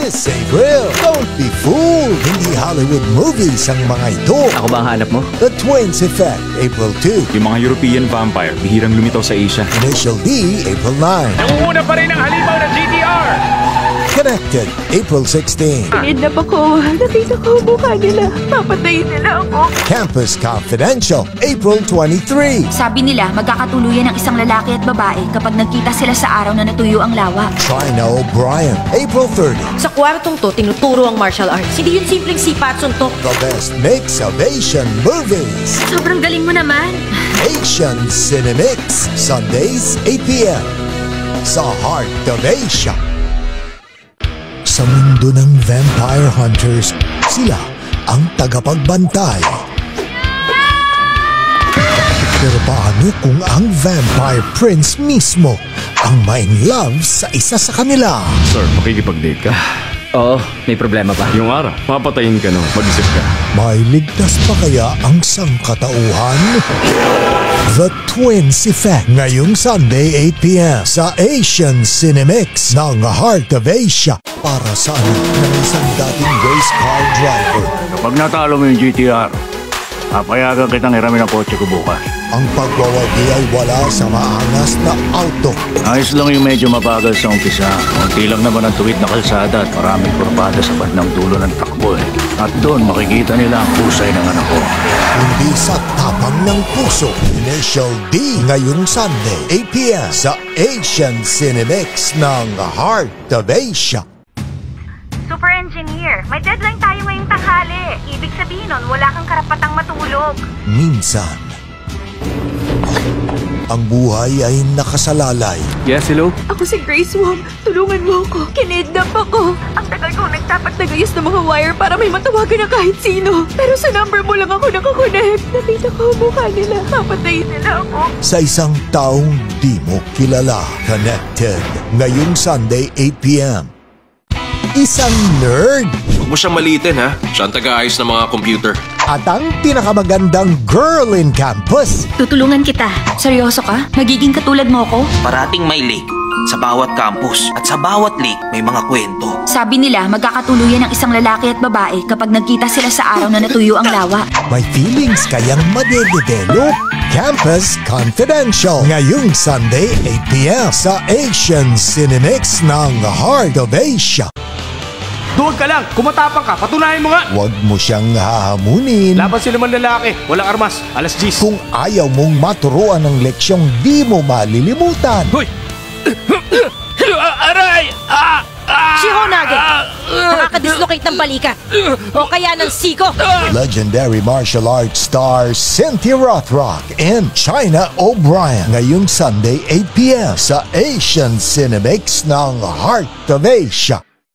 Miss April, don't be fooled. Hindi Hollywood movies ang mga ito. Ako ba ang hanap mo? The Twins Effect, April 2. Yung mga European vampire, bihirang lumitaw sa Asia. Initial D, April 9. Nangunguna pa rin ang halimaw ng GTR! Connected, April 16. Kinidnap ako. Nakita ko ang mukha nila. Papatayin nila ako. Campus Confidential, April 23. Sabi nila magkakatuluyan ng isang lalaki at babae kapag nagkita sila sa araw na natuyo ang lawa. China O'Brien, April 30. Sa kwartong to, tinuturo ang martial arts. Hindi yun simpleng sipa at suntok. The best mix of Asian movies. Sobrang galing mo naman. Asian Cinemix, Sundays, 8 p.m. Sa Heart of Asia. Sa mundo ng vampire hunters, sila ang tagapagbantay. Pero paano kung ang vampire prince mismo ang main love sa isa sa kanila? Sir, makikipag-date ka? Oo, may problema ba? Yung araw, papatayin ka no, mag-isip ka. May ligtas pa kaya ang sangkatauhan? The Twins Effect, ngayong Sunday 8 p.m. sa Asian Cinemix ng Heart of Asia. Para sa anak ng isang dating race car driver. Kapag natalo mo yung GTR, papayagan kitang hiramin ang kotse ko bukas. Ang pagwawagi ay wala sa maangas na auto. Ayos lang yung medyo mabagal sa umpisa. Kunti lang naman ang tuwid na kalsada at maraming kurbada sa bandang dulo ng takbo eh. At doon makikita nila ang husay ng anak ko. Hindi sa tapang ng puso. Initial D ngayong Sunday 8 p.m. sa Asian Cinemix ng Heart of Asia. Super Engineer, may deadline tayo ngayong tanghali. Ibig sabihin nun, wala kang karapatang matulog. Minsan, ang buhay ay nakasalalay. Yes, hello? Ako si Grace Wong. Tulungan mo ako. Kinidnap ako. Ang tagal ko nagtapat nagayos ng mga wire para may matawagan na kahit sino. Pero sa number mo lang ako nakakonect. Nakita ko ang mukha nila. Papatayin nila ako. Sa isang taong di mo kilala. Connected. Ngayong Sunday 8 p.m. Isang nerd Huwag mo siyang maliitin ha. Siya ang taga-ayos ng mga computer. at ang pinakamagandang girl in campus. Tutulungan kita. Seryoso ka? Magiging katulad mo ko? Parating may lake sa bawat campus at sa bawat lake may mga kwento. Sabi nila magkakatuluyan ng isang lalaki at babae kapag nagkita sila sa araw na natuyo ang lawa. May feelings kayang madedevelop. Campus Confidential. Ngayong Sunday 8 p.m. sa Asian Cinemix ng Heart of Asia. Duwag ka lang! Kumatapang ka! Patunayan mo nga! Huwag mo siyang hahamunin. Laban sila man lalaki. Walang armas. Alas 10. Kung ayaw mong maturuan ng leksyong di mo malilimutan. Hoy! Aray! Shihonage! Nakakadislocate ng balikat. O kaya ng siko. Legendary martial arts star Cynthia Rothrock and China O'Brien. Ngayong Sunday 8 p.m. sa Asian Cinemix ng Heart of Asia.